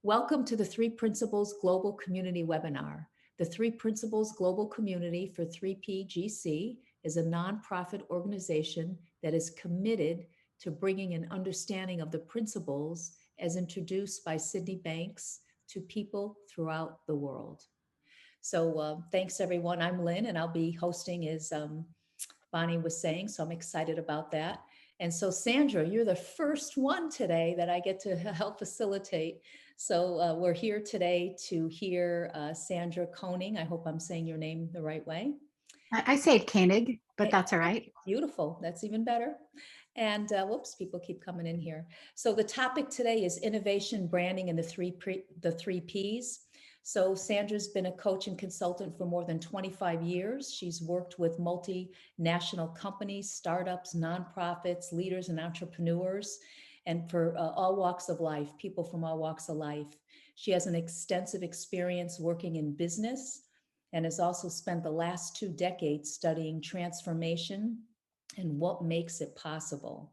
Welcome to the Three Principles Global Community webinar. The Three Principles Global Community for 3PGC is a nonprofit organization that is committed to bringing an understanding of the principles as introduced by Sydney Banks to people throughout the world. So thanks everyone. I'm Lynn and I'll be hosting as Bonnie was saying, so I'm excited about that. And so Sandra, you're the first one today that I get to help facilitate. So we're here today to hear Sandra Koenig. I hope I'm saying your name the right way. I say Koenig, but that's all right. Beautiful. That's even better. And whoops, people keep coming in here. So the topic today is innovation, branding, and the three Ps. So Sandra's been a coach and consultant for more than 25 years. She's worked with multinational companies, startups, nonprofits, leaders, and entrepreneurs, and for all walks of life, people from all walks of life. She has an extensive experience working in business and has also spent the last 2 decades studying transformation and what makes it possible.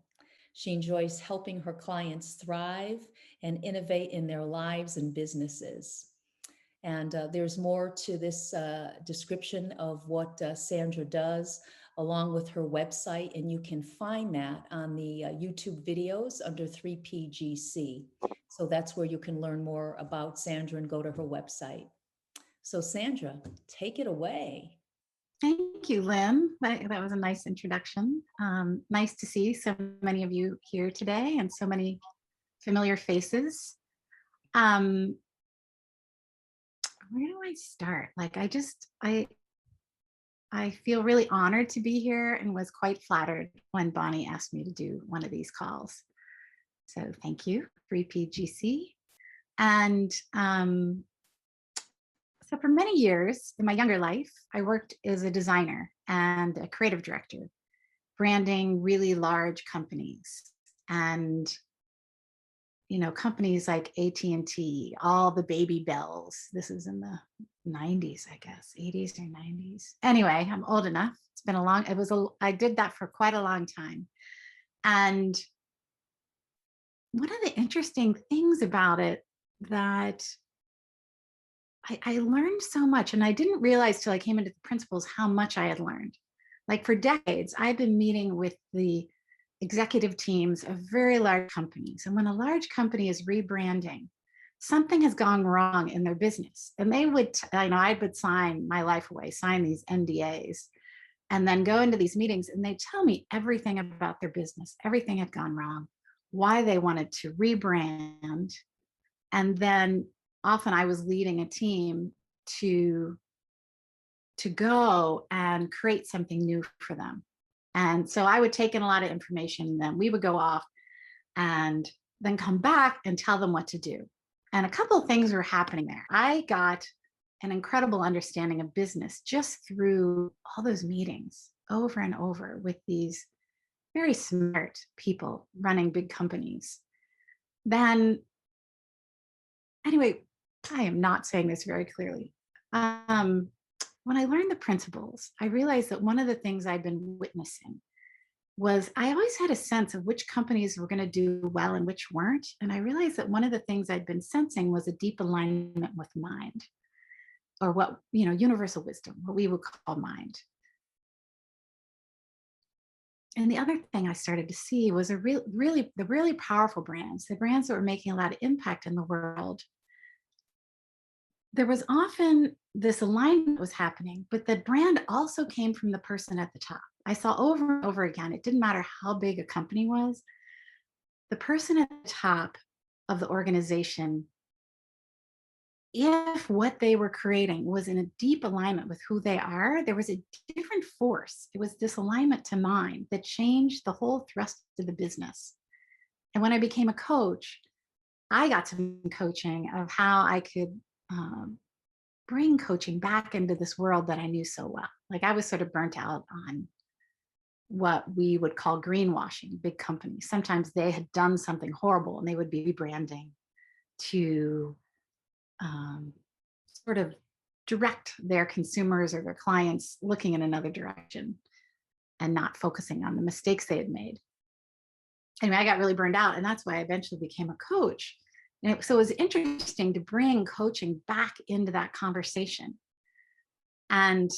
She enjoys helping her clients thrive and innovate in their lives and businesses. And there's more to this description of what Sandra does, along with her website, and you can find that on the YouTube videos under 3PGC. So that's where you can learn more about Sandra and go to her website. So Sandra, take it away. Thank you, Lynn. That was a nice introduction. Nice to see so many of you here today and so many familiar faces. Where do I start? Like, I feel really honored to be here and was quite flattered when Bonnie asked me to do one of these calls. So thank you, 3PGC. And so for many years in my younger life, I worked as a designer and a creative director, branding really large companies. And companies like AT&T, all the baby bells. This is in the 90s, I guess, 80s or 90s. Anyway, I'm old enough. It's been I did that for quite a long time. And one of the interesting things about it that I learned so much, and I didn't realize till I came into the principles how much I had learned. Like for decades, I've been meeting with the executive teams of very large companies. And when a large company is rebranding, something has gone wrong in their business. And they would, I would sign my life away, sign these NDAs, and then go into these meetings and they tell me everything about their business, everything had gone wrong, why they wanted to rebrand. And then often I was leading a team to go and create something new for them. And so I would take in a lot of information, and then we would go off and then come back and tell them what to do. And a couple of things were happening there. I got an incredible understanding of business just through all those meetings over and over with these very smart people running big companies. Then, anyway, I am not saying this very clearly. When I learned the principles, I realized that one of the things I'd been witnessing was I always had a sense of which companies were going to do well and which weren't. And I realized that one of the things I'd been sensing was a deep alignment with mind, or what, universal wisdom, what we would call mind. And the other thing I started to see was the really powerful brands, the brands that were making a lot of impact in the world. There was often this alignment was happening, but the brand also came from the person at the top. I saw over and over again, it didn't matter how big a company was, the person at the top of the organization, if what they were creating was in a deep alignment with who they are, there was a different force. It was this alignment to mind that changed the whole thrust of the business. And when I became a coach, I got some coaching of how I could bring coaching back into this world that I knew so well. Like I was sort of burnt out on what we would call greenwashing, big companies. Sometimes they had done something horrible and they would be rebranding to sort of direct their consumers or their clients looking in another direction and not focusing on the mistakes they had made. Anyway, I got really burned out, and that's why I eventually became a coach, So it was interesting to bring coaching back into that conversation. And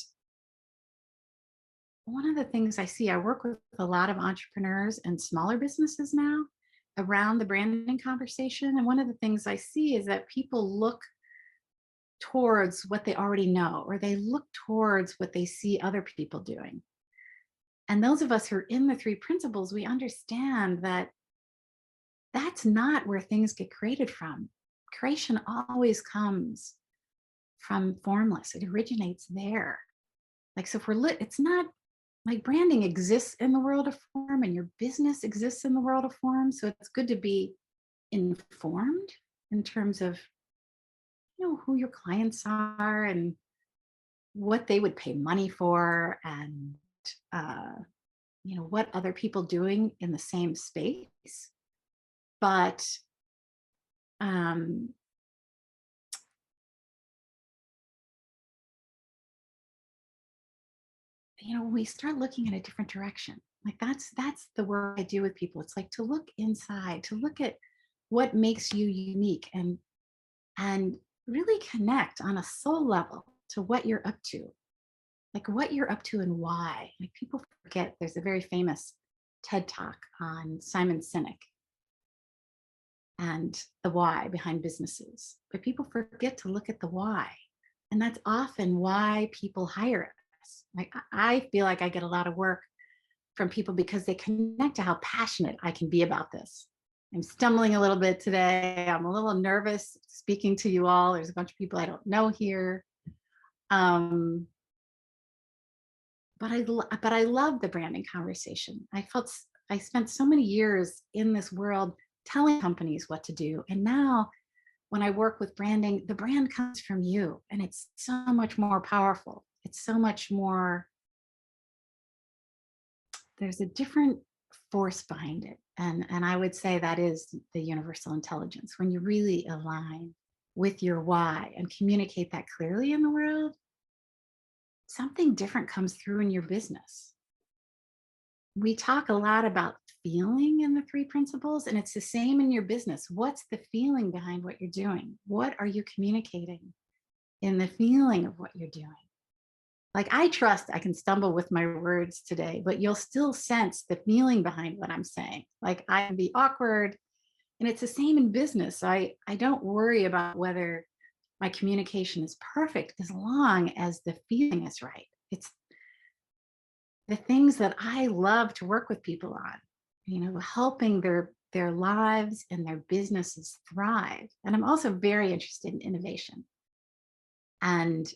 one of the things I see, I work with a lot of entrepreneurs and smaller businesses now around the branding conversation. And one of the things I see is that people look towards what they already know, or they look towards what they see other people doing. And those of us who are in the three principles, we understand that that's not where things get created from. Creation always comes from formless, it originates there. Like, so if we're it's not like branding exists in the world of form and your business exists in the world of form. So it's good to be informed in terms of, who your clients are and what they would pay money for, and uh, what other people doing in the same space. But um, when we start looking in a different direction, like that's the work I do with people. It's like to look inside, to look at what makes you unique, and really connect on a soul level to what you're up to, like what you're up to and why. Like, people forget there's a very famous TED talk on Simon Sinek and the why behind businesses, but people forget to look at the why. And that's often why people hire us. Like, I feel like I get a lot of work from people because they connect to how passionate I can be about this. I'm stumbling a little bit today. I'm a little nervous speaking to you all. There's a bunch of people I don't know here. Um, but I love the branding conversation. I spent so many years in this world telling companies what to do. And now when I work with branding, the brand comes from you, and it's so much more powerful. It's so much more, there's a different force behind it. And I would say that is the universal intelligence. When you really align with your why and communicate that clearly in the world, something different comes through in your business. We talk a lot about feeling in the three principles, and it's the same in your business. What's the feeling behind what you're doing? What are you communicating in the feeling of what you're doing? Like, I trust I can stumble with my words today, but you'll still sense the feeling behind what I'm saying. Like, I can be awkward, and it's the same in business. I don't worry about whether my communication is perfect as long as the feeling is right. It's the things that I love to work with people on, helping their lives and their businesses thrive. And I'm also very interested in innovation. And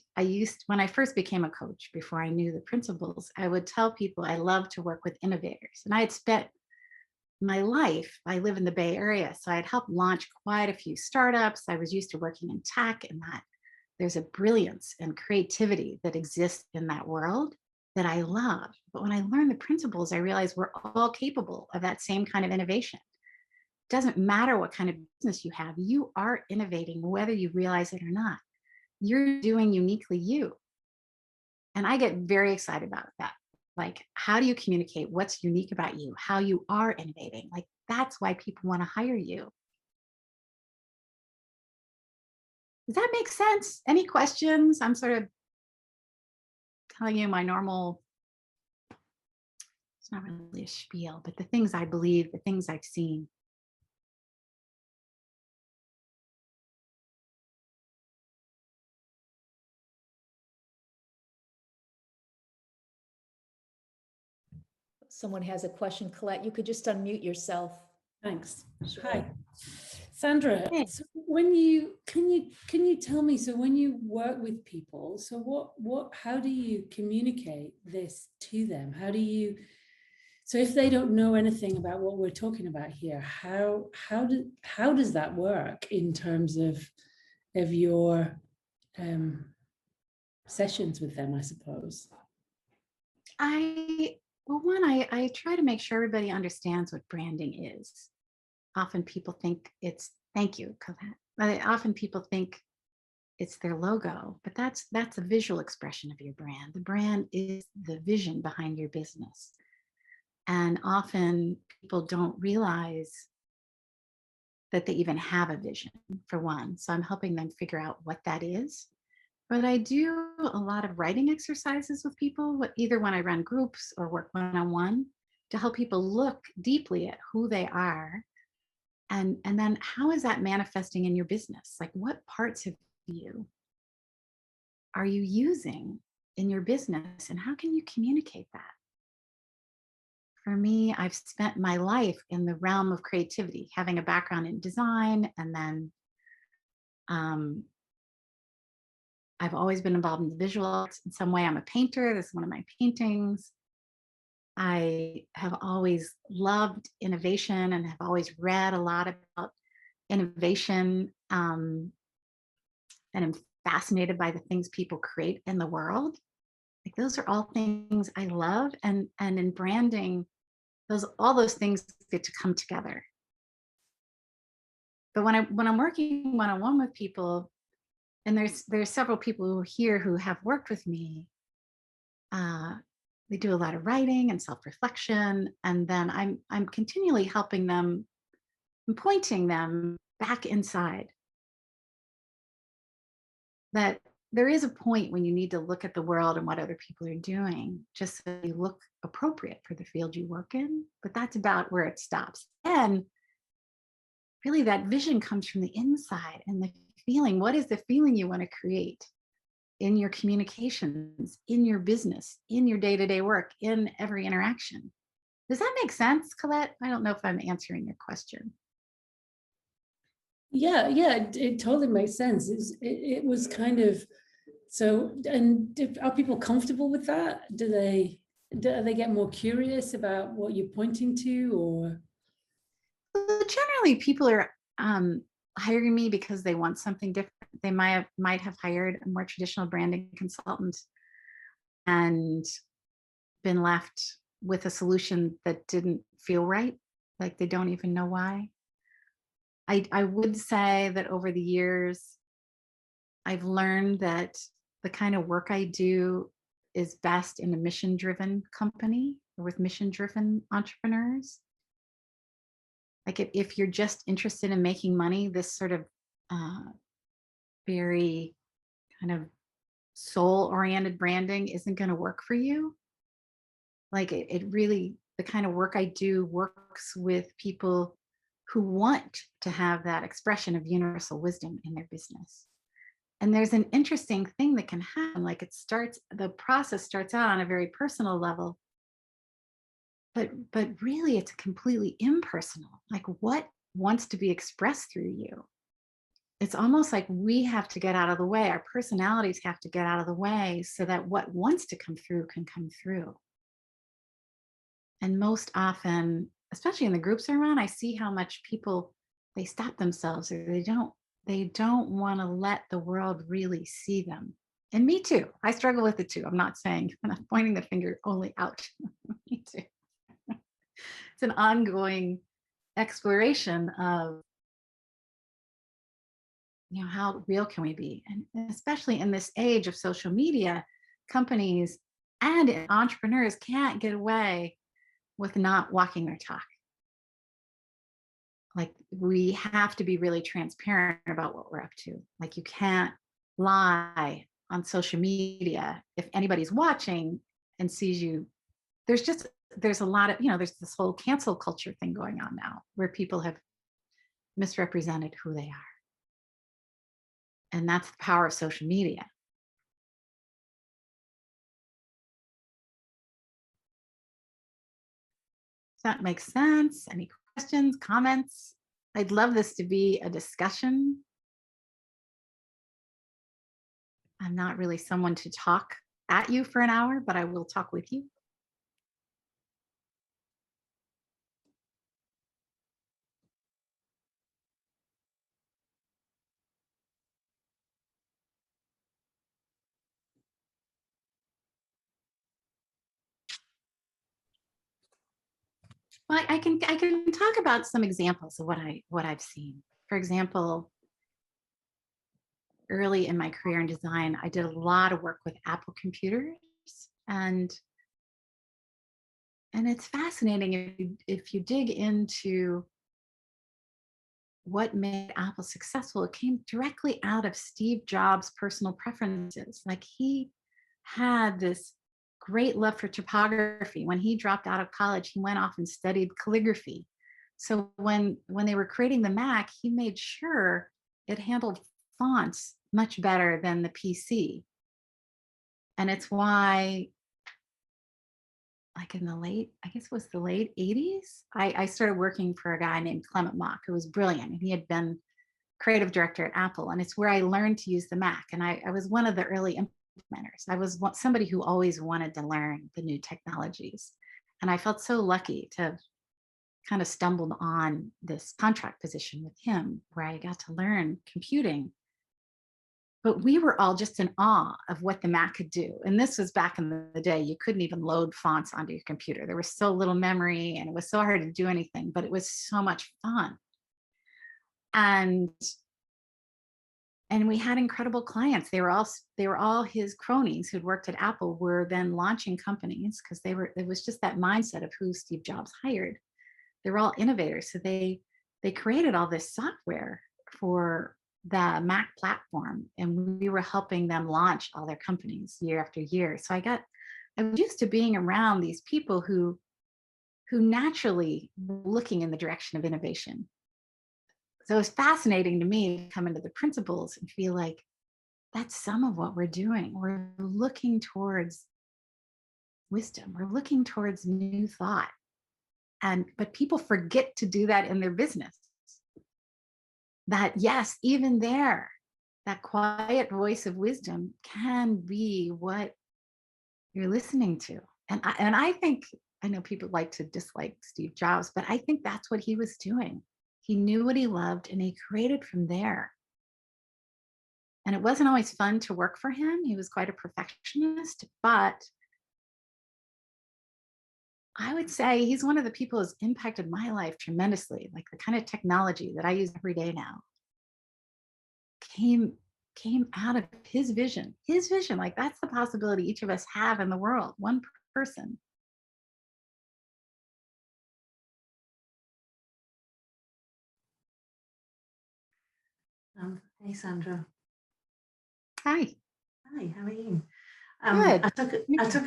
when I first became a coach, before I knew the principles, I would tell people I love to work with innovators. And I had spent my life, I live in the Bay Area, so I'd helped launch quite a few startups. I was used to working in tech, and that there's a brilliance and creativity that exists in that world that I love. But when I learned the principles, I realized we're all capable of that same kind of innovation. It doesn't matter what kind of business you have, you are innovating whether you realize it or not. You're doing uniquely you. And I get very excited about that. Like, how do you communicate what's unique about you, how you are innovating? Like, that's why people want to hire you. Does that make sense? Any questions? I'm sort of telling you my normal, it's not really a spiel, but the things I believe, the things I've seen. Someone has a question, Colette, you could just unmute yourself. Thanks. Sure. Hi, Sandra. Hey. So when you can you tell me, so when you work with people, so how do you communicate this to them? So if they don't know anything about what we're talking about here, how does that work in terms of your sessions with them, I suppose? I try to make sure everybody understands what branding is. Often people think it's, thank you, Colette. Often people think it's their logo, but that's a visual expression of your brand. The brand is the vision behind your business. And often people don't realize that they even have a vision, for one. So I'm helping them figure out what that is. But I do a lot of writing exercises with people, either when I run groups or work one-on-one, to help people look deeply at who they are. And then how is that manifesting in your business? Like, what parts of you are you using in your business, and how can you communicate that? For me, I've spent my life in the realm of creativity, having a background in design, and then I've always been involved in the visual arts in some way. I'm a painter. This is one of my paintings. I have always loved innovation and have always read a lot about innovation, and I'm fascinated by the things people create in the world. Like, those are all things I love, and in branding, all those things get to come together. But when I'm working one-on-one with people, and there's several people here who have worked with me, they do a lot of writing and self-reflection, and then I'm continually helping them and pointing them back inside, that there is a point when you need to look at the world and what other people are doing, just so you look appropriate for the field you work in. But that's about where it stops. And really, that vision comes from the inside, and the feeling. What is the feeling you want to create in your communications, in your business, in your day-to-day work, in every interaction? Does that make sense, Colette? I don't know if I'm answering your question. Yeah, it totally makes sense. It was kind of, so, and are people comfortable with that? Do they get more curious about what you're pointing to, or? Well, generally, people are hiring me because they want something different. They might have hired a more traditional branding consultant and been left with a solution that didn't feel right, like they don't even know why. I would say that over the years, I've learned that the kind of work I do is best in a mission-driven company or with mission-driven entrepreneurs. Like, if you're just interested in making money, this sort of very kind of soul-oriented branding isn't going to work for you. Like, it really, the kind of work I do works with people who want to have that expression of universal wisdom in their business. And there's an interesting thing that can happen. Like, the process starts out on a very personal level, but really it's completely impersonal. Like, what wants to be expressed through you? It's almost like we have to get out of the way. Our personalities have to get out of the way so that what wants to come through can come through. And most often, especially in the groups I'm around, I see how much people, they stop themselves, or they don't want to let the world really see them. And me too. I struggle with it too. I'm not pointing the finger only out. Me too. It's an ongoing exploration of, how real can we be? And especially in this age of social media, companies and entrepreneurs can't get away with not walking their talk. Like, we have to be really transparent about what we're up to. Like, you can't lie on social media. If anybody's watching and sees you, there's a lot of, there's this whole cancel culture thing going on now, where people have misrepresented who they are. And that's the power of social media. Does that make sense? Any questions, comments? I'd love this to be a discussion. I'm not really someone to talk at you for an hour, but I will talk with you. Well, I can talk about some examples of what I've seen. For example, early in my career in design, I did a lot of work with Apple computers, and it's fascinating if you dig into what made Apple successful, it came directly out of Steve Jobs' personal preferences. Like, he had this great love for typography. When he dropped out of college, he went off and studied calligraphy. So when they were creating the Mac, he made sure it handled fonts much better than the PC. And it's why, like in the late, I guess it was the late 80s, I started working for a guy named Clement Mock, who was brilliant. And he had been creative director at Apple. And it's where I learned to use the Mac. And I was one of the early implementers. I was somebody who always wanted to learn the new technologies. And I felt so lucky to have kind of stumbled on this contract position with him where I got to learn computing. But we were all just in awe of what the Mac could do. And this was back in the day, you couldn't even load fonts onto your computer. There was so little memory and it was so hard to do anything, but it was so much fun. And we had incredible clients. They were all his cronies who'd worked at Apple, were then launching companies because it was just that mindset of who Steve Jobs hired. They were all innovators. So they created all this software for the Mac platform, and we were helping them launch all their companies year after year. So I was used to being around these people who naturally were looking in the direction of innovation. So it was fascinating to me to come into the principles and feel like that's some of what we're doing. We're looking towards wisdom. We're looking towards new thought. But people forget to do that in their business. That yes, even there, that quiet voice of wisdom can be what you're listening to. And I think, I know people like to dislike Steve Jobs, but I think that's what he was doing. He knew what he loved and he created from there. And it wasn't always fun to work for him. He was quite a perfectionist, but I would say he's one of the people who's impacted my life tremendously. Like, the kind of technology that I use every day now came out of his vision. Like, that's the possibility each of us have in the world, one person. Hey, Sandra. Hi. Hi, how are you? Good. I took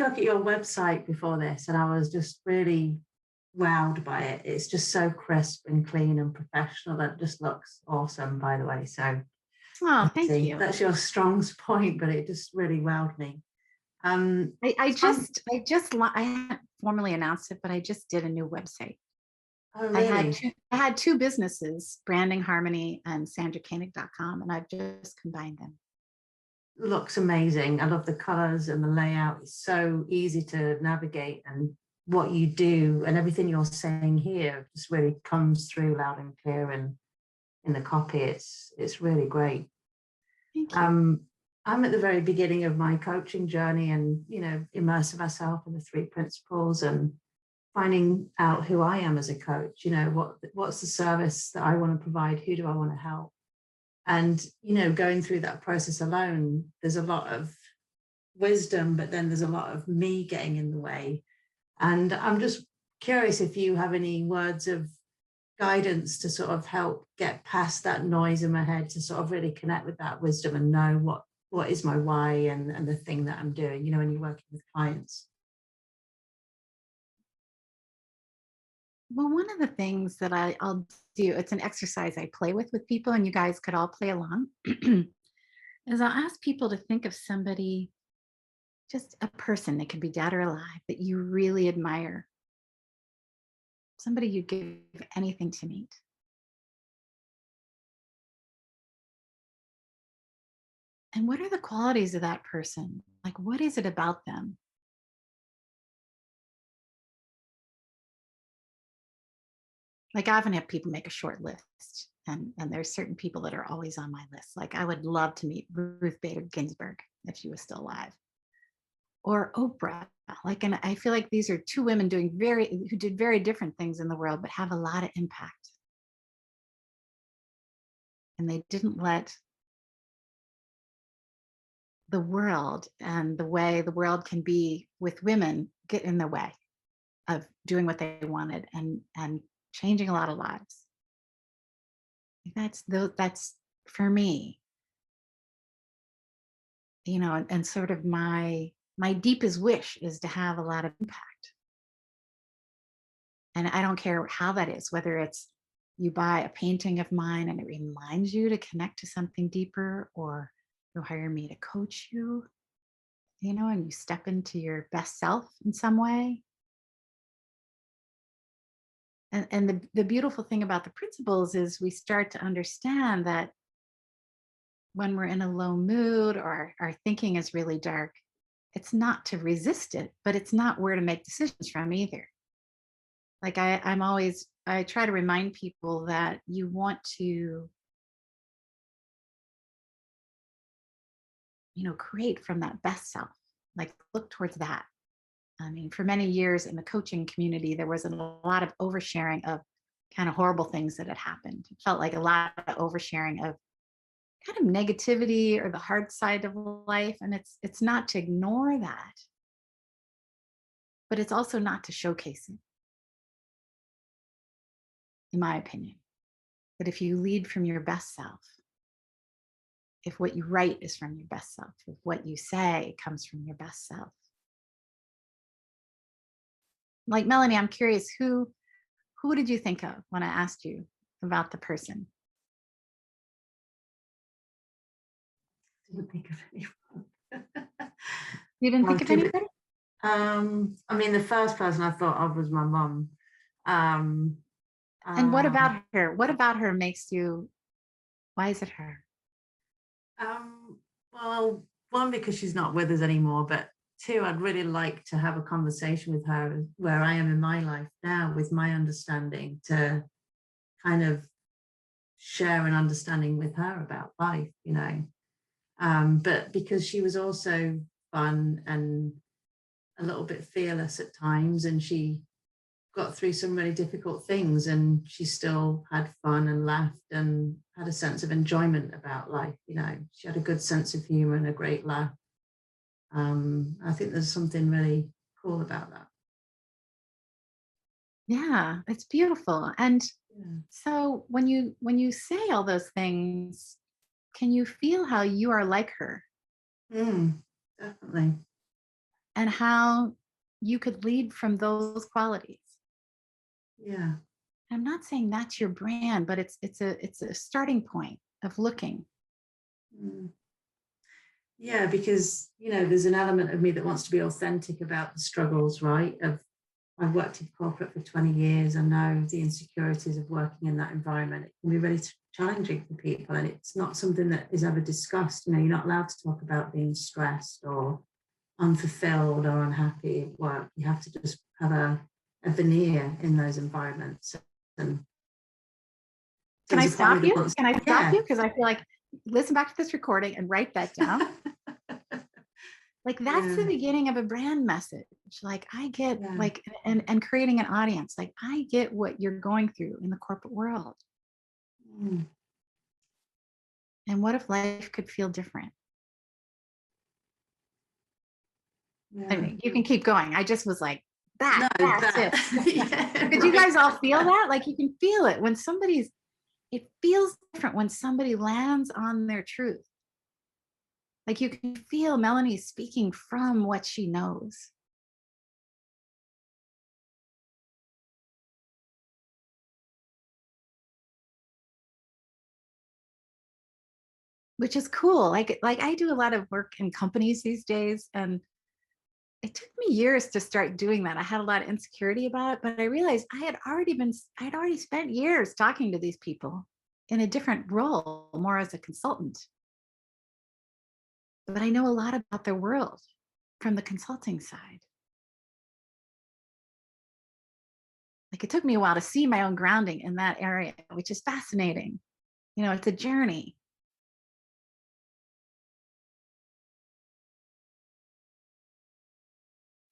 a look at your website before this, and I was just really wowed by it. It's just so crisp and clean and professional. It just looks awesome, by the way. So, Oh, thank you. That's your strongest point, but it just really wowed me. I haven't formally announced it, but I just did a new website. Oh, really? I had two businesses, Branding Harmony and sandrakoenig.com, and I've just combined them. Looks amazing. I love the colors and the layout. It's so easy to navigate, and what you do and everything you're saying here just really comes through loud and clear, and in the copy, it's really great. Thank you. I'm at the very beginning of my coaching journey, and immersing myself in the 3 principles and finding out who I am as a coach. What's the service that I want to provide? Who do I want to help? And going through that process alone, there's a lot of wisdom, but then there's a lot of me getting in the way. And I'm just curious if you have any words of guidance to sort of help get past that noise in my head, to sort of really connect with that wisdom and know what is my why and the thing that I'm doing, when you're working with clients. Well, one of the things that I'll do, it's an exercise I play with people, and you guys could all play along, is I'll ask people to think of somebody, just a person, they could be dead or alive, that you really admire. Somebody you'd give anything to meet. And what are the qualities of that person? Like, what is it about them? Like, I often have people make a short list, and there's certain people that are always on my list. Like, I would love to meet Ruth Bader Ginsburg if she was still alive, or Oprah. Like, and I feel like these are two women who did very different things in the world, but have a lot of impact. And they didn't let the world and the way the world can be with women get in the way of doing what they wanted and changing a lot of lives. That's for me, you know, and sort of my deepest wish is to have a lot of impact. And I don't care how that is, whether it's you buy a painting of mine and it reminds you to connect to something deeper, or you hire me to coach you, you know, and you step into your best self in some way. And the beautiful thing about the principles is we start to understand that when we're in a low mood or our thinking is really dark, it's not to resist it, but it's not where to make decisions from either. Like I try to remind people that you want to, you know, create from that best self, like look towards that. I mean, for many years in the coaching community, there was a lot of oversharing of kind of horrible things that had happened. It felt like a lot of oversharing of kind of negativity or the hard side of life. And it's not to ignore that, but it's also not to showcase it, in my opinion. That if you lead from your best self, if what you write is from your best self, if what you say comes from your best self. Like Melanie, I'm curious, who did you think of when I asked you about the person? Didn't think of anyone. You didn't think of anybody? I mean, the first person I thought of was my mum. And what about her? What about her makes you, why is it her? Well, one, because she's not with us anymore, but two, I'd really like to have a conversation with her where I am in my life now with my understanding, to kind of share an understanding with her about life, you know. But because she was also fun and a little bit fearless at times, and she got through some really difficult things, and she still had fun and laughed and had a sense of enjoyment about life. You know, she had a good sense of humor and a great laugh. I think there's something really cool about that. Yeah, it's beautiful. And Yeah. so when you say all those things, can you feel how you are like her? Definitely. And how you could lead from those qualities? Yeah. I'm not saying that's your brand, but it's a starting point of looking. Yeah, because, you know, there's an element of me that wants to be authentic about the struggles, right? I've worked in corporate for 20 years. I know the insecurities of working in that environment. It can be really challenging for people, and it's not something that is ever discussed. You know, you're not allowed to talk about being stressed or unfulfilled or unhappy at work. You have to just have a veneer in those environments. And Can I stop you? Can I stop you? Yeah. Because I feel like, listen back to this recording and write that down. Like that's the beginning of a brand message. Like I get like, and creating an audience. Like I get what you're going through in the corporate world. And what if life could feel different? I mean, you can keep going. I just was like, that's it. Did you guys all feel that? Like you can feel it when it feels different when somebody lands on their truth. Like you can feel Melanie speaking from what she knows. Which is cool. Like I do a lot of work in companies these days, and it took me years to start doing that. I had a lot of insecurity about it, but I realized I'd already spent years talking to these people in a different role, more as a consultant. But I know a lot about their world from the consulting side. Like it took me a while to see my own grounding in that area, which is fascinating. You know, it's a journey.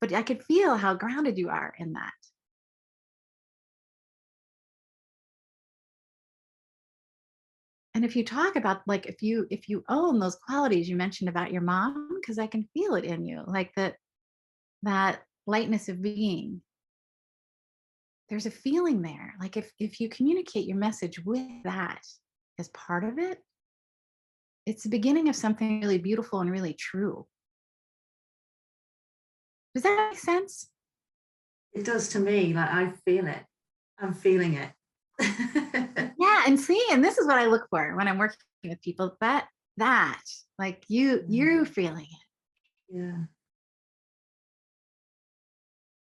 But I could feel how grounded you are in that. And if you talk about, like, if you own those qualities you mentioned about your mom, because I can feel it in you, like that lightness of being. There's a feeling there. Like if you communicate your message with that, as part of it, it's the beginning of something really beautiful and really true. Does that make sense? It does to me. Like, I feel it. I'm feeling it. Yeah, and see, and this is what I look for when I'm working with people. That like you're feeling it. Yeah.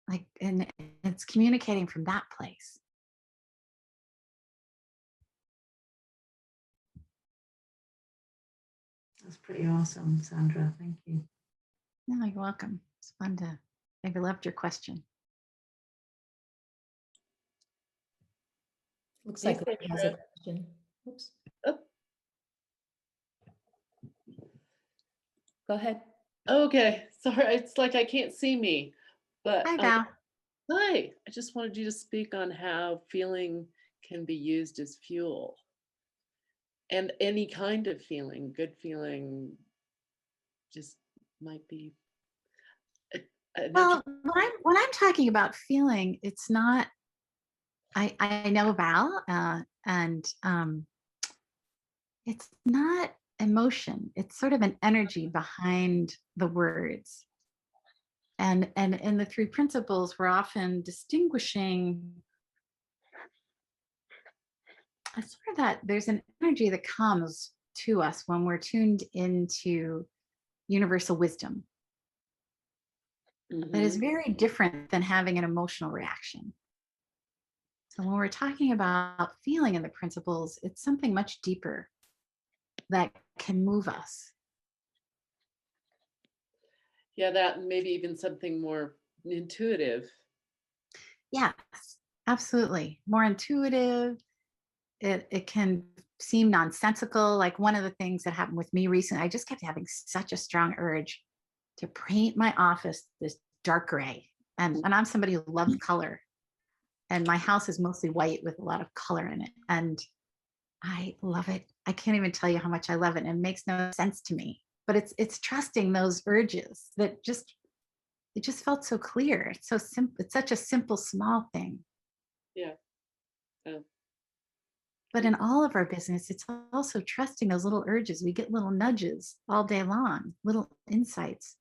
Like, and it's communicating from that place. That's pretty awesome, Sandra. Thank you. No, you're welcome. It's fun to. I loved your question. Looks Hey, like Rick has a Sandra. question. Oops. Oh. Go ahead. Okay, sorry, it's like I can't see me, but Hi, Val. hi. I just wanted you to speak on how feeling can be used as fuel, and any kind of feeling, good feeling, just might be. Well, when I'm talking about feeling, it's not. I know Val, and it's not emotion. It's sort of an energy behind the words. And in the three principles, we're often distinguishing sort of that there's an energy that comes to us when we're tuned into universal wisdom that is very different than having an emotional reaction. So when we're talking about feeling in the principles, it's something much deeper that can move us. Yeah, that and maybe even something more intuitive. Yes, absolutely. More intuitive. It can seem nonsensical. Like one of the things that happened with me recently, I just kept having such a strong urge to paint my office this dark gray. And I'm somebody who loves color. And my house is mostly white with a lot of color in it. And I love it. I can't even tell you how much I love it. And it makes no sense to me. But it's trusting those urges that it just felt so clear. It's so simple. It's such a simple, small thing. Yeah. Oh. But in all of our business, it's also trusting those little urges. We get little nudges all day long, little insights.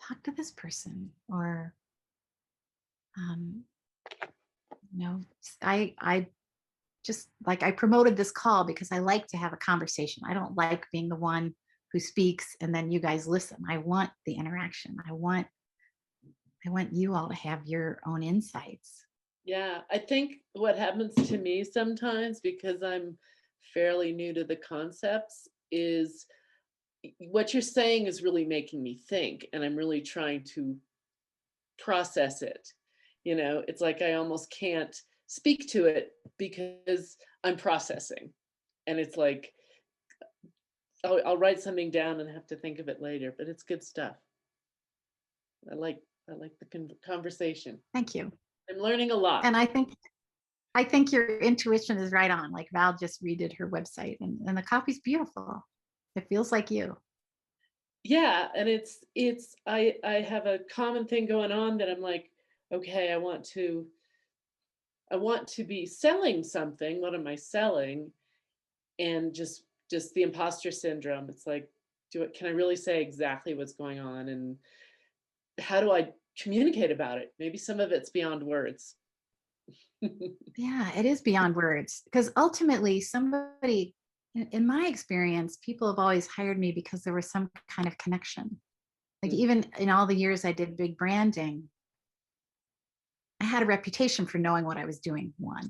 Talk to this person, or, I just like, I promoted this call because I like to have a conversation. I don't like being the one who speaks and then you guys listen. I want the interaction. I want you all to have your own insights. Yeah, I think what happens to me sometimes, because I'm fairly new to the concepts, is what you're saying is really making me think, and I'm really trying to process it. It's like I almost can't speak to it because I'm processing. And it's like, I'll write something down and have to think of it later, but it's good stuff. I like the conversation. Thank you. I'm learning a lot. And I think your intuition is right on. Like Val just redid her website and the copy's beautiful. It feels like you. Yeah, and I have a common thing going on that I'm like, okay, I want to be selling something. What am I selling? And just the imposter syndrome. It's like, can I really say exactly what's going on, and how do I communicate about it? Maybe some of it's beyond words. Yeah, it is beyond words, because ultimately somebody, in my experience, people have always hired me because there was some kind of connection. Like even in all the years I did big branding, I had a reputation for knowing what I was doing. My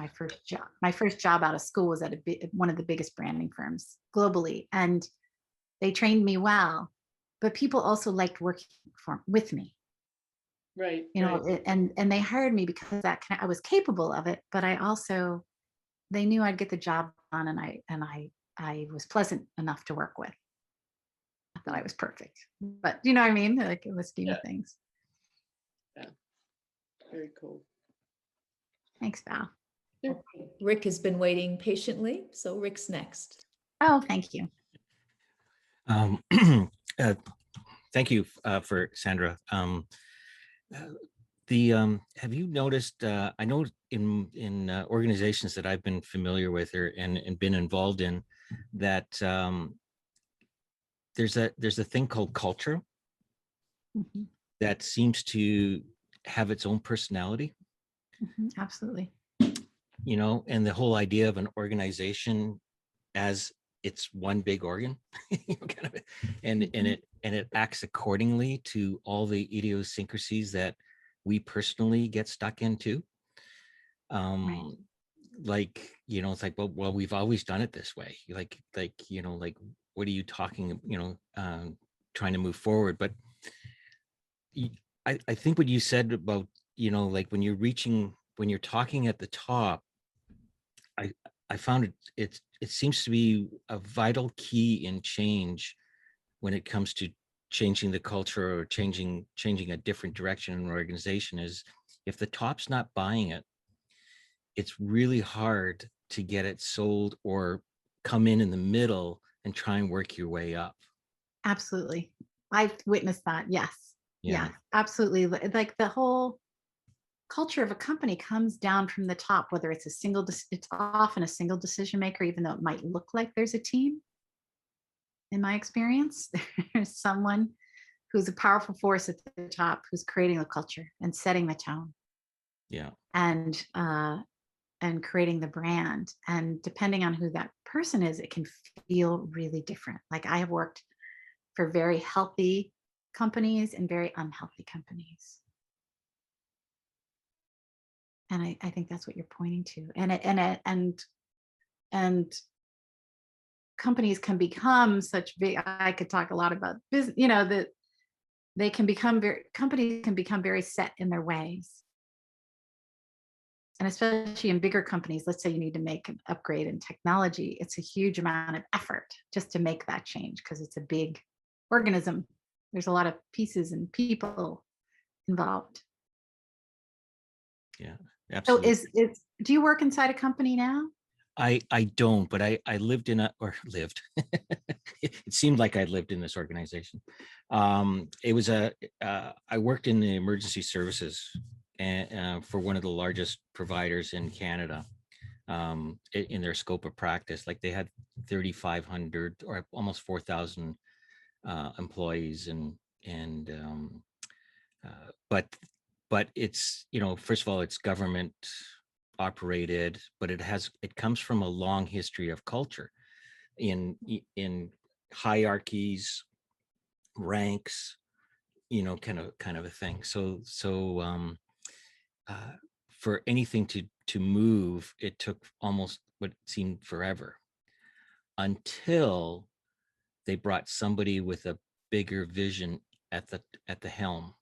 first job out of school was at one of the biggest branding firms globally, and they trained me well, but people also liked working with me. Right. Right. And they hired me because I was capable of it, but they knew I'd get the job done, and I was pleasant enough to work with. Not that I was perfect, but you know what I mean? Like, it was scheme of things. Yeah. Very cool. Thanks, Val. Rick has been waiting patiently, so Rick's next. Oh, thank you. Thank you for Sandra. have you noticed, I know in organizations that I've been familiar with and been involved in, that there's a thing called culture Mhm, that seems to have its own personality, absolutely. and the whole idea of an organization as it's one big organ, kind of, and it acts accordingly to all the idiosyncrasies that we personally get stuck into. Right. Like, it's like, well, we've always done it this way. Like, what are you talking, trying to move forward? But I think what you said about, like when you're talking at the top, I found it seems to be a vital key in change when it comes to changing the culture or changing a different direction in an organization, is if the top's not buying it, it's really hard to get it sold or come in the middle and try and work your way up. Absolutely. I've witnessed that. Yes. Yeah. Yes, absolutely. Like the whole culture of a company comes down from the top, whether it's it's often a single decision maker, even though it might look like there's a team. In my experience, there's someone who's a powerful force at the top who's creating the culture and setting the tone Yeah. and creating the brand. And depending on who that person is, it can feel really different. Like I have worked for very healthy companies and very unhealthy companies. And I think that's what you're pointing to. And companies can become such big, I could talk a lot about business, that companies can become very set in their ways. And especially in bigger companies, let's say you need to make an upgrade in technology, it's a huge amount of effort just to make that change because it's a big organism. There's a lot of pieces and people involved. Yeah, So absolutely. do you work inside a company now? I don't, but I lived it seemed like I lived in this organization. It was I worked in the emergency services and for one of the largest providers in Canada, in their scope of practice. Like they had 3,500 or almost 4,000 employees, and but it's, first of all, it's government operated, but it comes from a long history of culture in hierarchies, ranks, kind of a thing. So uh, for anything to move, it took almost what seemed forever until they brought somebody with a bigger vision at the helm.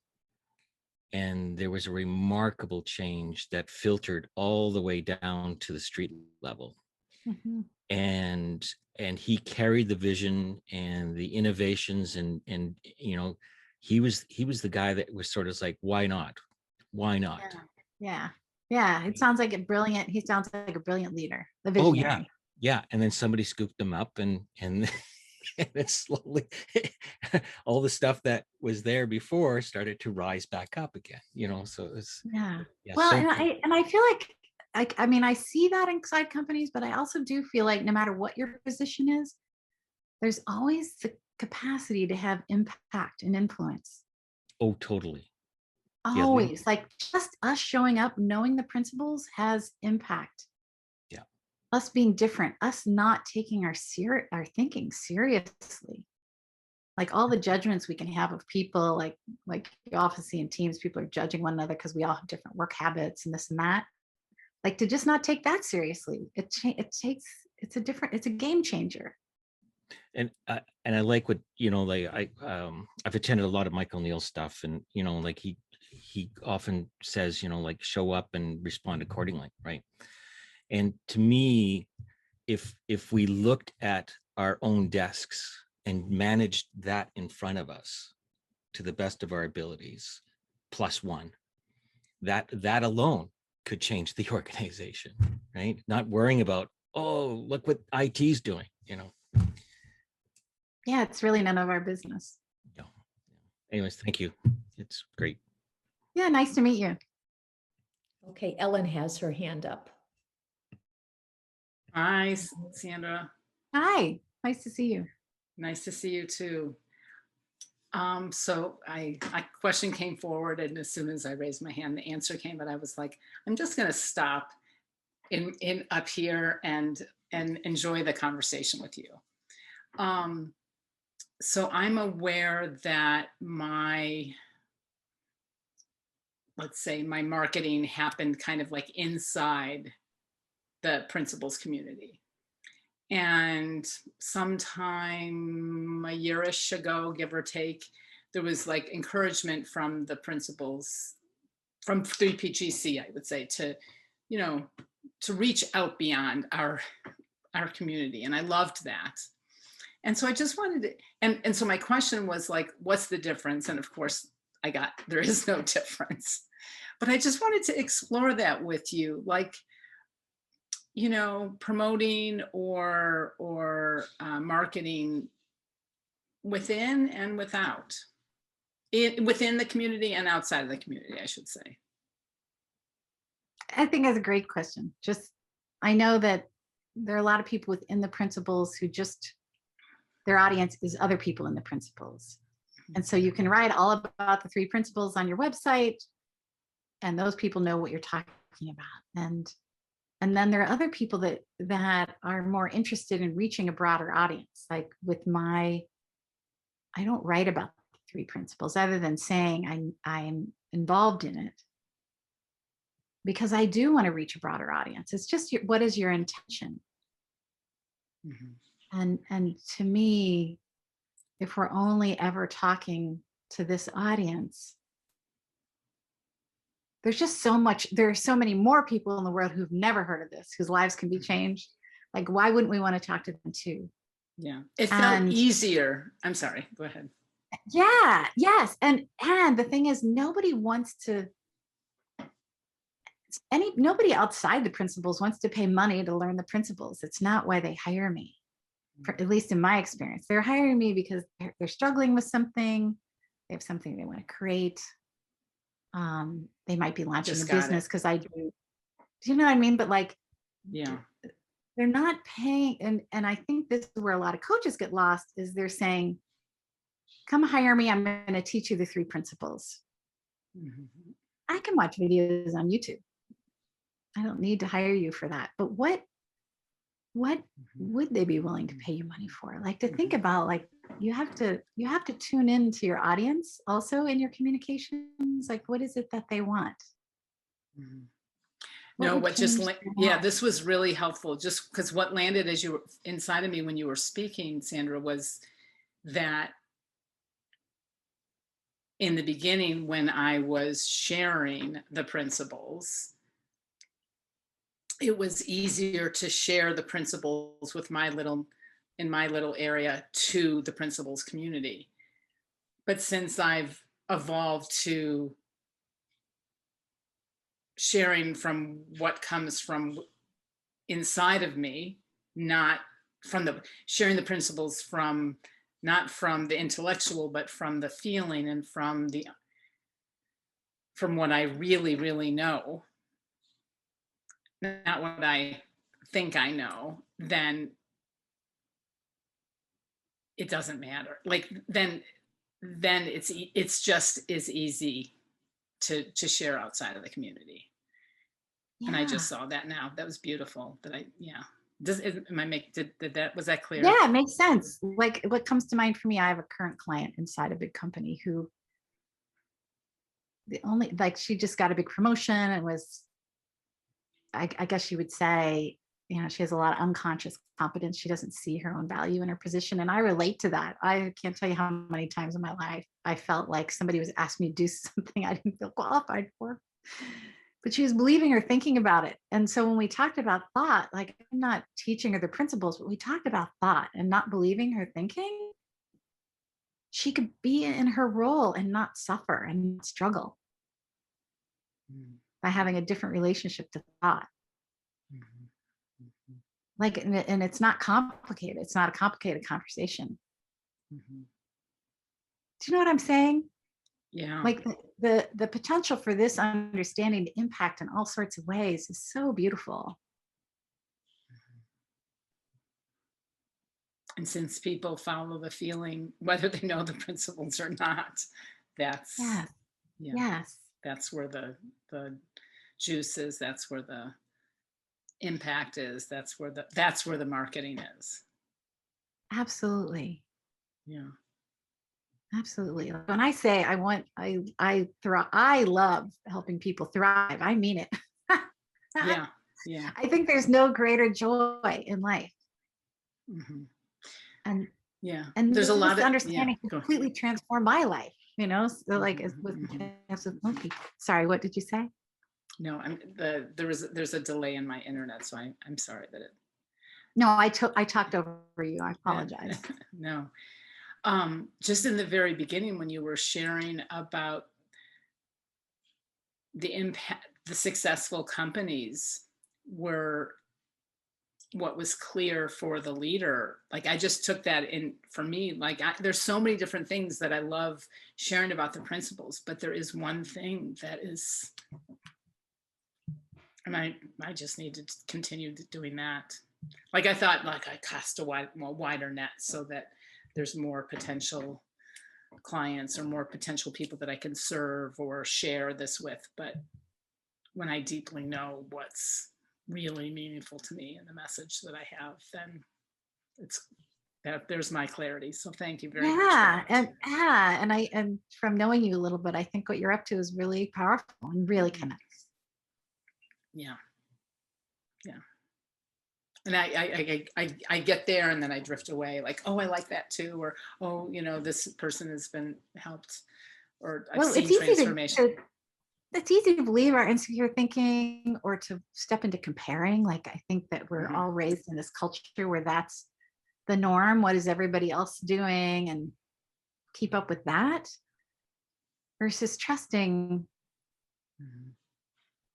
And there was a remarkable change that filtered all the way down to the street level. Mm-hmm. And he carried the vision and the innovations, and he was the guy that was sort of like, why not? Yeah, it sounds like a brilliant, he sounds like a brilliant leader, the Oh yeah, visionary. yeah. And then somebody scooped him up, and and then slowly all the stuff that was there before started to rise back up again, so it's, Yeah. yeah, Well, so I feel like I mean, I see that inside companies, but I also do feel like no matter what your position is, there's always the capacity to have impact and influence. oh, totally. Yeah, Always. Like just us showing up, knowing the principles has impact. yeah, Us being different, us not taking our thinking seriously. Like all the judgments we can have of people, like you often see in teams, people are judging one another because we all have different work habits and this and that. Like to just not take that seriously. It's a game changer. and I like what, like I've attended a lot of Michael Neal's stuff, and like he often says, like, show up and respond accordingly, right? And to me, if we looked at our own desks and managed that in front of us to the best of our abilities, plus one, that alone could change the organization, right? Not worrying about, oh, look what IT's doing, Yeah, it's really none of our business. No. Anyways, thank you. It's great. Yeah, nice to meet you. Okay, Ellen has her hand up. Hi, Sandra. Hi, nice to see you. Nice to see you too. So a question came forward, and as soon as I raised my hand, the answer came. But I was like, I'm just going to stop in up here and enjoy the conversation with you. So I'm aware that let's say my marketing happened kind of like inside the principals community. And sometime a year-ish ago, give or take, there was like encouragement from the principals from 3PGC, I would say, to, you know, to reach out beyond our community. And I loved that. And so I just wanted to, and so my question was like, what's the difference? And of course I got, there is no difference, but I just wanted to explore that with you. Like, you know, promoting or marketing within and without, within the community and outside of the community, I should say. I think that's a great question. Just, I know that there are a lot of people within the principals who just, their audience is other people in the principals. And so you can write all about the 3 principles on your website, and those people know what you're talking about. And then there are other people that are more interested in reaching a broader audience. Like with I don't write about the 3 principles other than saying I'm involved in it because I do want to reach a broader audience. It's just what is your intention? Mm-hmm. And to me, if we're only ever talking to this audience, there's just so much, there are so many more people in the world who've never heard of this, whose lives can be changed. Like, why wouldn't we want to talk to them too? Yeah, it felt easier. I'm sorry, go ahead. Yeah, yes. And the thing is, nobody wants to, nobody outside the principles wants to pay money to learn the principles. It's not why they hire me, at least in my experience. They're hiring me because they're struggling with something. They have something they want to create. They might be launching a business because I do you know what I mean? But like, yeah, they're not paying. And I think this is where a lot of coaches get lost, is they're saying, come hire me, I'm going to teach you the 3 principles. Mm-hmm. I can watch videos on YouTube. I don't need to hire you for that. But what would they be willing to pay you money for? Like, to think about, like, you have to tune into your audience also in your communications. Like, what is it that they want? Mm-hmm. No, yeah, this was really helpful, just because what landed as you were inside of me when you were speaking, Sandra, was that in the beginning, when I was sharing the principles, it was easier to share the principles with in my little area to the principals community. But since I've evolved to sharing from what comes from inside of me, not from sharing the principles from, not from the intellectual, but from the feeling and from what I really, really know, not what I think I know, then it doesn't matter. Like, then it's just as easy to share outside of the community. Yeah. And I just saw that now. That was beautiful. Was that clear? Yeah, it makes sense. Like, what comes to mind for me, I have a current client inside a big company who she just got a big promotion and was, I guess you would say, you know, she has a lot of unconscious competence. She doesn't see her own value in her position. And I relate to that. I can't tell you how many times in my life I felt like somebody was asking me to do something I didn't feel qualified for. But she was believing or thinking about it. And so when we talked about thought, like, I'm not teaching her the principles, but we talked about thought and not believing her thinking, she could be in her role and not suffer and not struggle by having a different relationship to thought. Like, and it's not complicated. It's not a complicated conversation. Do you know what I'm saying? Yeah. Like the potential for this understanding to impact in all sorts of ways is so beautiful. And since people follow the feeling, whether they know the principles or not, that's, Yes, yeah, yes, that's where the juice is. That's where the impact is. That's where the marketing is. absolutely. Yeah. Absolutely. When I say I love helping people thrive, I mean it. Yeah. Yeah. I think there's no greater joy in life. Hmm. And Yeah. and There's a this lot of, understanding yeah. Go. completely transformed my life, you know. So like Mhm. as with most people. Sorry, what did you say? No, there's a delay in my internet, so I'm sorry that it. No, I talked over you. I apologize. No. Just in the very beginning when you were sharing about the impact, the successful companies were what was clear for the leader. Like I just took that in for me. Like there's so many different things that I love sharing about the principles, but there is one thing that is, and I just need to continue doing that. Like I thought, like I cast a wider net so that there's more potential clients or more potential people that I can serve or share this with. But when I deeply know what's really meaningful to me and the message that I have, then there's my clarity. So thank you very much. Yeah, and from knowing you a little bit, I think what you're up to is really powerful and really connects. Yeah. Yeah. And I get there and then I drift away like, oh, I like that too. Or, oh, this person has been helped, or I've seen transformation. It's easy to believe our insecure thinking or to step into comparing. Like, I think that we're all raised in this culture where that's the norm. What is everybody else doing? And keep up with that versus trusting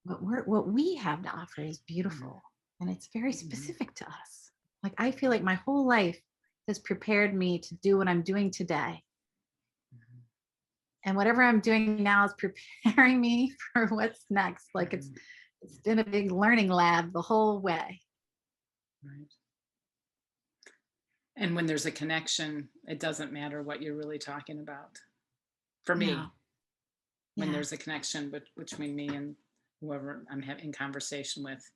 what we have to offer is beautiful. And it's very specific to us. Like, I feel like my whole life has prepared me to do what I'm doing today. And whatever I'm doing now is preparing me for what's next. Like it's been a big learning lab the whole way. Right. And when there's a connection, it doesn't matter what you're really talking about. For me, No. when Yeah. there's a connection between me and whoever I'm having conversation with,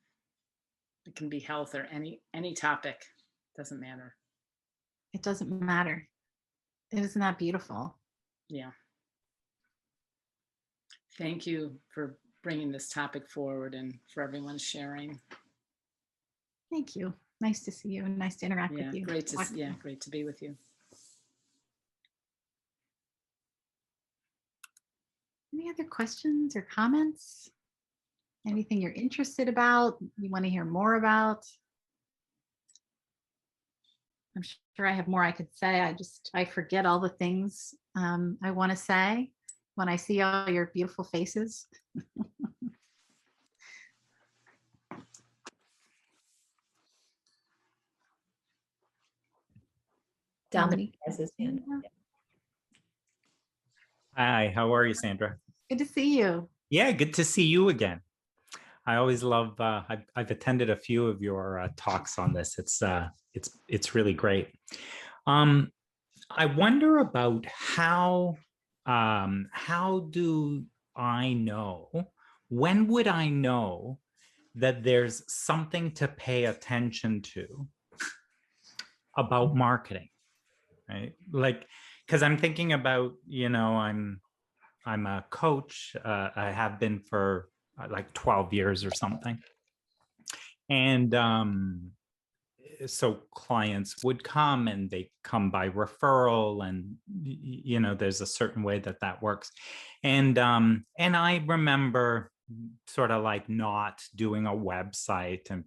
it can be health or any topic, doesn't matter. It doesn't matter. Isn't that beautiful? Yeah. Thank you for bringing this topic forward and for everyone sharing. Thank you. Nice to see you and nice to interact with you. Great to be with you. Any other questions or comments? Anything you're interested about, you want to hear more about? I'm sure I have more I could say. I forget all the things I want to say when I see all your beautiful faces. Dominic has his hand. Hi, how are you, Sandra? Good to see you. Yeah, good to see you again. I always love. I've attended a few of your talks on this. It's really great. I wonder about how do I know? When would I know that there's something to pay attention to about marketing? Right, like, because I'm thinking about, I'm a coach. I have been for like 12 years or something. And so clients would come and they come by referral, and there's a certain way that works. And I remember sort of like not doing a website, and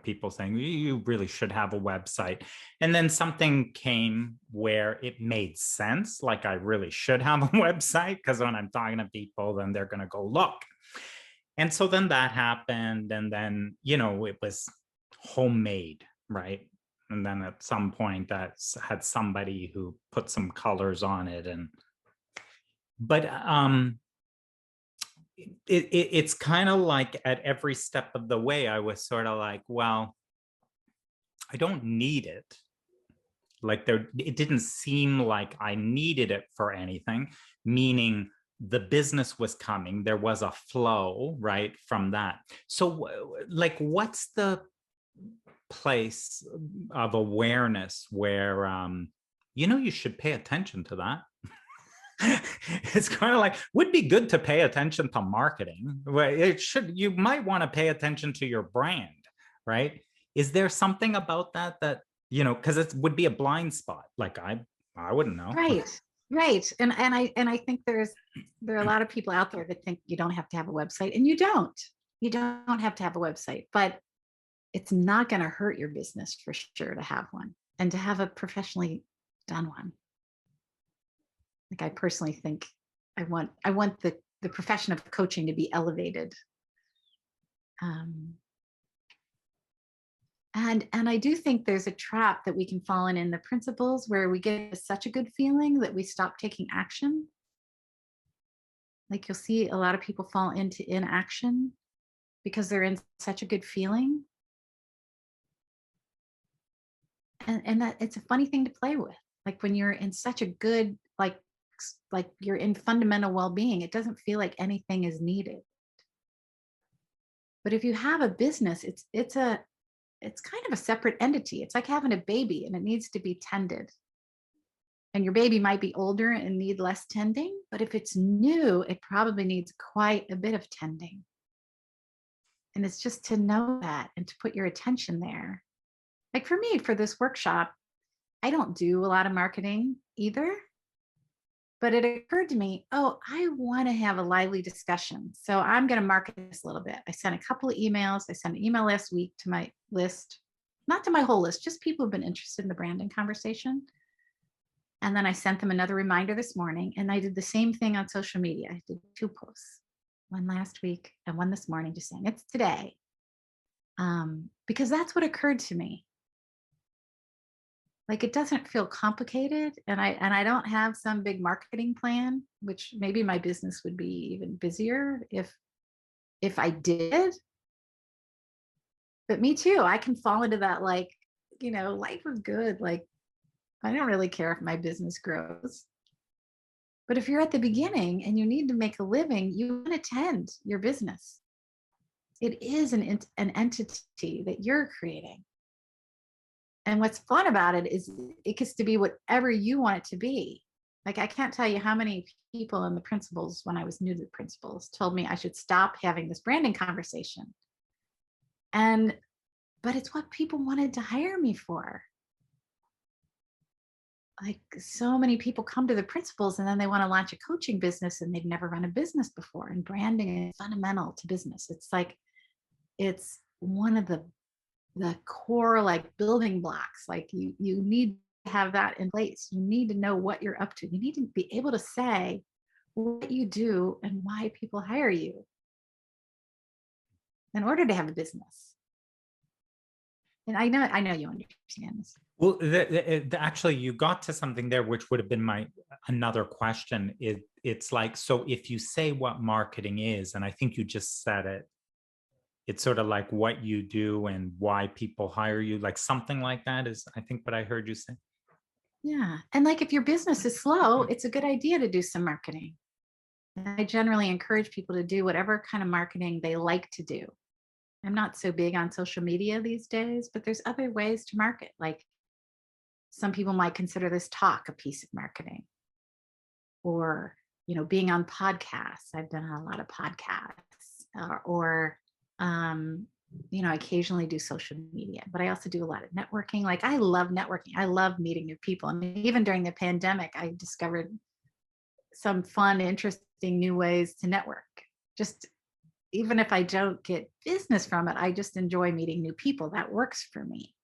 people saying you really should have a website. And then something came where it made sense, like I really should have a website, because when I'm talking to people, then they're going to go look. And so then that happened, and then it was homemade, right? And then at some point that had somebody who put some colors on it, and but it's kind of like at every step of the way, I was sort of like, well, I don't need it. Like it didn't seem like I needed it for anything, meaning the business was coming. There was a flow, right, from that. So like, what's the place of awareness where, you should pay attention to that? It's kind of like, would be good to pay attention to marketing. You might want to pay attention to your brand, right? Is there something about that because it would be a blind spot? Like I wouldn't know. Right. And I think there are a lot of people out there that think you don't have to have a website, and you don't have to have a website, but it's not going to hurt your business for sure to have one, and to have a professionally done one. Like, I personally think I want the profession of coaching to be elevated. And I do think there's a trap that we can fall in the principles, where we get such a good feeling that we stop taking action. Like, you'll see a lot of people fall into inaction because they're in such a good feeling. And that it's a funny thing to play with. Like, when you're in such a good, like you're in fundamental well-being, it doesn't feel like anything is needed. But if you have a business, it's kind of a separate entity. It's like having a baby, and it needs to be tended. And your baby might be older and need less tending, but if it's new, it probably needs quite a bit of tending. And it's just to know that and to put your attention there. Like, for me, for this workshop, I don't do a lot of marketing either, but it occurred to me, I want to have a lively discussion. So I'm going to market this a little bit. I sent a couple of emails. I sent an email last week to my list, not to my whole list, just people who've been interested in the branding conversation. And then I sent them another reminder this morning, and I did the same thing on social media. I did 2 posts, one last week and one this morning, just saying it's today. Because that's what occurred to me. Like, it doesn't feel complicated, and I don't have some big marketing plan, which maybe my business would be even busier if I did. But me too, I can fall into that, like, life is good. Like, I don't really care if my business grows. But if you're at the beginning and you need to make a living, you want to tend your business. It is an entity that you're creating. And what's fun about it is it gets to be whatever you want it to be. Like, I can't tell you how many people in the principles, when I was new to the principles, told me I should stop having this branding conversation. But it's what people wanted to hire me for. Like, so many people come to the principles and then they want to launch a coaching business, and they've never run a business before. And branding is fundamental to business. It's like, it's one of the core, like, building blocks. Like, you need to have that in place. You need to know what you're up to. You need to be able to say what you do and why people hire you in order to have a business. And I know you understand this. Well, actually, you got to something there, which would have been my another question. It's like, so if you say what marketing is, and I think you just said it, it's sort of like what you do and why people hire you, like something like that is, I think, what I heard you say. Yeah. And like, if your business is slow, it's a good idea to do some marketing. I generally encourage people to do whatever kind of marketing they like to do. I'm not so big on social media these days, but there's other ways to market. Like, some people might consider this talk a piece of marketing, or, being on podcasts. I've done a lot of podcasts, or I occasionally do social media, but I also do a lot of networking. Like, I love networking. I love meeting new people. And even during the pandemic, I discovered some fun, interesting new ways to network. Just, even if I don't get business from it, I just enjoy meeting new people. That works for me.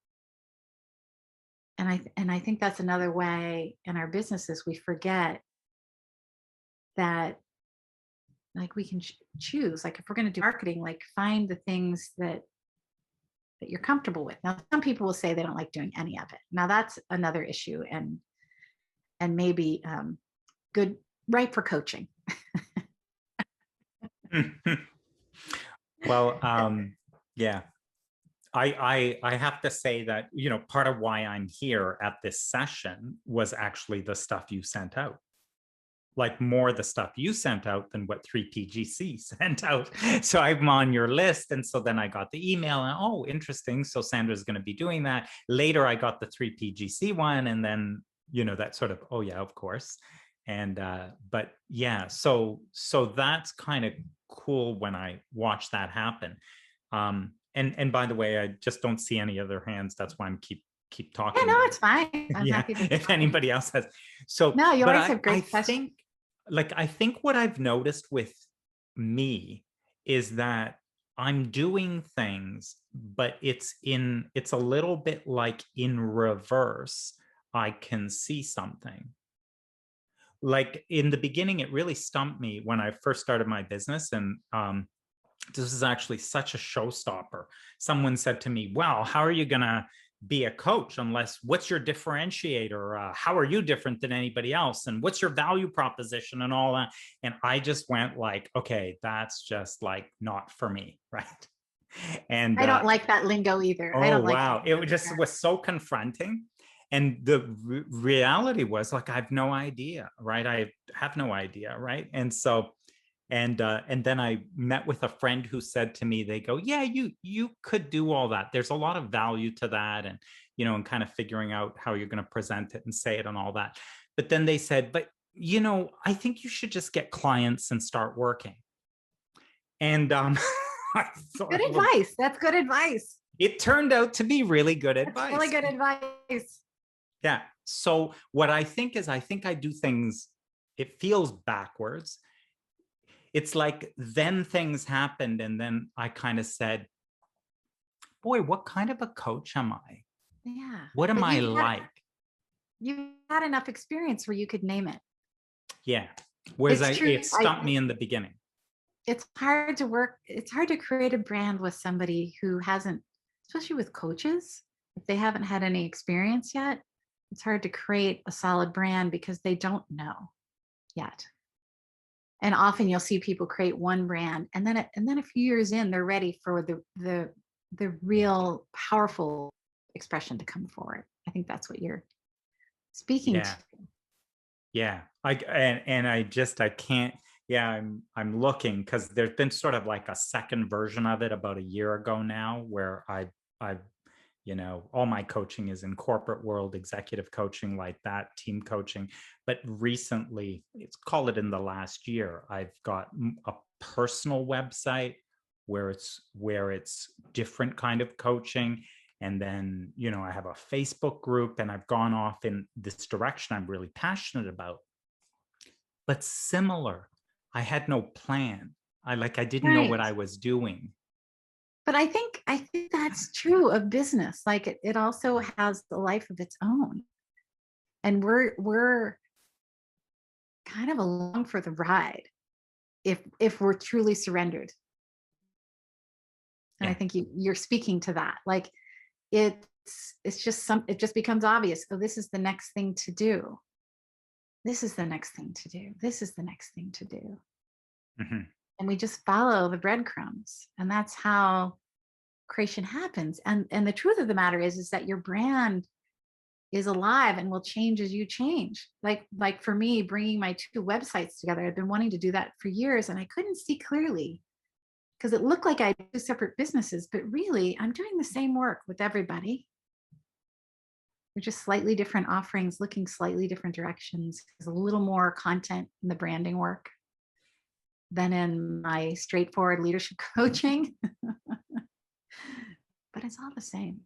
And I think that's another way in our businesses we forget that, like, we can choose. Like, if we're going to do marketing, like, find the things that you're comfortable with. Now, some people will say they don't like doing any of it. Now, that's another issue, and maybe good ripe for coaching. Well, yeah, I have to say that, you know, part of why I'm here at this session was actually the stuff you sent out. Like more the stuff you sent out than what 3PGC sent out. So I'm on your list. And so then I got the email and, oh, interesting. So Sandra's going to be doing that. Later, I got the 3PGC one. And then, you know, that sort of, oh yeah, of course. And, but yeah, so that's kind of cool when I watch that happen. And by the way, I just don't see any other hands. That's why I'm keep talking. Yeah, no, it's fine. I'm yeah, happy to if anybody else has. So no, you but always have great questions. I think what I've noticed with me is that I'm doing things, but it's a little bit like in reverse. I can see something. Like in the beginning, it really stumped me when I first started my business. And this is actually such a showstopper. Someone said to me, well, how are you going to be a coach unless, what's your differentiator? How are you different than anybody else? And what's your value proposition and all that? And I just went like, okay, that's just like not for me, right? And I don't like that lingo either. Oh, I don't like wow. that It just was so confronting. And the reality was like, I have no idea, right? I have no idea, right? And so, and then I met with a friend who said to me, they go, yeah, you could do all that. There's a lot of value to that. And, you know, and kind of figuring out how you're going to present it and say it and all that. But then they said, but, you know, I think you should just get clients and start working. And I thought, good advice. That's good advice. It turned out to be really good advice. Really good advice. Yeah. So what I think is, I think I do things, it feels backwards. It's like then things happened. And then I kind of said, boy, what kind of a coach am I? Yeah. What am I like? You had enough experience where you could name it. Yeah. Whereas it stumped me me in the beginning. It's hard to work. It's hard to create a brand with somebody who hasn't, especially with coaches, if they haven't had any experience yet. It's hard to create a solid brand because they don't know yet. And often you'll see people create one brand, and then a few years in, they're ready for the real powerful expression to come forward. I think that's what you're speaking to. Yeah. I can't. Yeah, I'm looking because there's been sort of like a second version of it about a year ago now, where I've you know, all my coaching is in corporate world, executive coaching like that, team coaching. But recently, call it in the last year, I've got a personal website where it's different kind of coaching. And then, you know, I have a Facebook group, and I've gone off in this direction I'm really passionate about. But similar, I had no plan. I didn't know what I was doing. But I think that's true of business. Like it also has the life of its own. And we're kind of along for the ride if we're truly surrendered. And I think you're speaking to that. Like it just becomes obvious. Oh, this is the next thing to do. This is the next thing to do. This is the next thing to do. Mm-hmm. And we just follow the breadcrumbs, and that's how creation happens. And the truth of the matter is that your brand is alive and will change as you change. Like for me, bringing my two websites together, I've been wanting to do that for years, and I couldn't see clearly because it looked like I had two separate businesses, but really I'm doing the same work with everybody. They're just slightly different offerings, looking slightly different directions. There's a little more content in the branding work than in my straightforward leadership coaching. But it's all the same.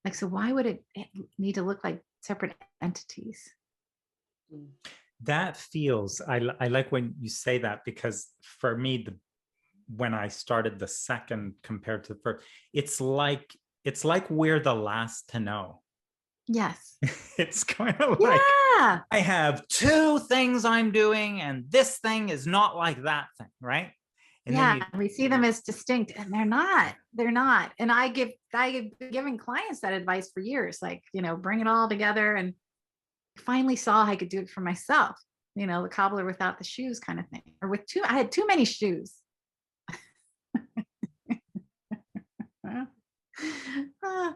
Like, so why would it need to look like separate entities? That feels, I like when you say that, because for me, when I started the second compared to the first, it's like we're the last to know. Yes. It's kind of like, I have two things I'm doing, and this thing is not like that thing, right? And then we see them as distinct, and they're not. And I give giving clients that advice for years, like, you know, bring it all together. And finally saw I could do it for myself. you know, the cobbler without the shoes kind of thing, or I had too many shoes. Ah,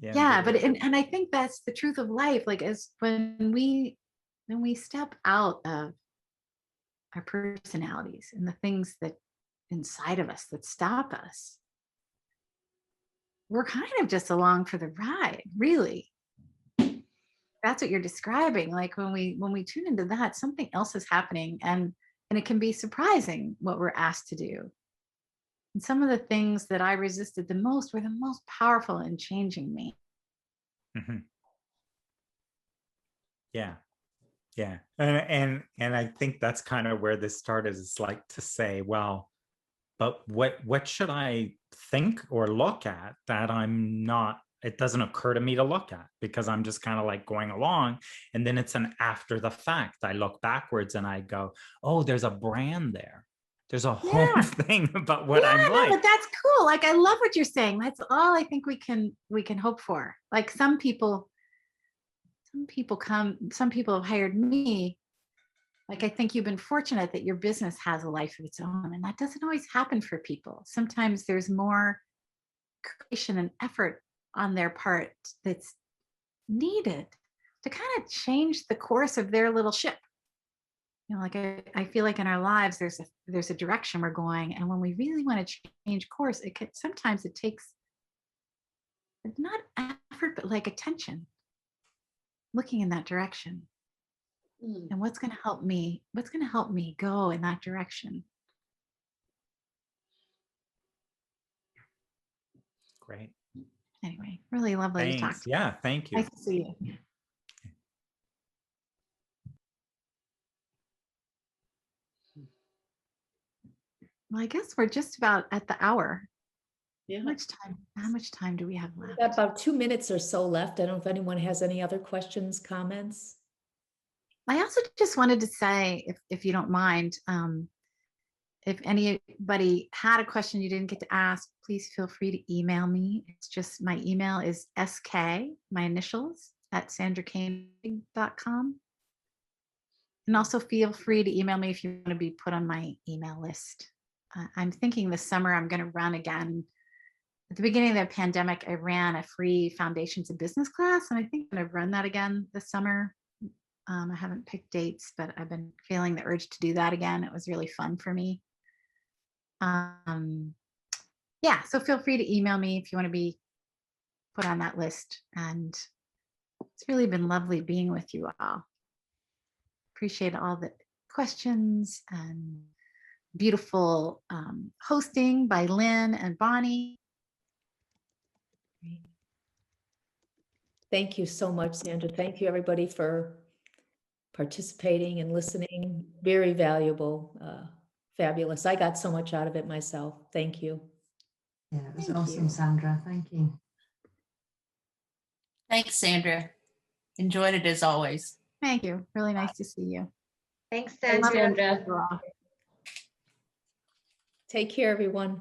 yeah, but and I think that's the truth of life. Like, as when we step out of our personalities and the things that inside of us that stop us, we're kind of just along for the ride, really. That's what you're describing. Like, when we tune into that, something else is happening, and it can be surprising what we're asked to do. And some of the things that I resisted the most were the most powerful in changing me. Mm-hmm. Yeah. Yeah. And I think that's kind of where this started, is like to say, well, but what should I think or look at that I'm not, it doesn't occur to me to look at, because I'm just kind of like going along. And then it's an after the fact. I look backwards and I go, oh, there's a brand there. There's a whole thing about what I'm like. But that's cool. Like, I love what you're saying. That's all I think we can hope for. Like, some people have hired me. Like, I think you've been fortunate that your business has a life of its own, and that doesn't always happen for people. Sometimes there's more creation and effort on their part that's needed to kind of change the course of their little ship. You know, like, I feel like in our lives, there's a direction we're going. And when we really want to change course, sometimes it takes not effort, but like attention, looking in that direction. And what's going to help me go in that direction. Great. Anyway, really lovely to talk to you. Yeah, thank you. Nice to see you. Well, I guess we're just about at the hour. Yeah. How much time do we have left? We've got about 2 minutes or so left. I don't know if anyone has any other questions, comments. I also just wanted to say, if you don't mind, if anybody had a question you didn't get to ask, please feel free to email me. It's just, my email is sk, my initials, @sandrakoenig.com. And also feel free to email me if you want to be put on my email list. I'm thinking this summer I'm going to run again. At the beginning of the pandemic, I ran a free Foundations of Business class, and I think I'm going to run that again this summer. I haven't picked dates, but I've been feeling the urge to do that again. It was really fun for me. Yeah, so feel free to email me if you want to be put on that list. And it's really been lovely being with you all. Appreciate all the questions and beautiful hosting by Lynn and Bonnie. Thank you so much, Sandra. Thank you, everybody, for participating and listening. Very valuable, fabulous. I got so much out of it myself. Thank you. Yeah, it was awesome, Sandra. Thank you. Thanks, Sandra. Enjoyed it as always. Thank you. Really nice to see you. Thanks, Thanks, Sandra. Sandra. Take care, everyone.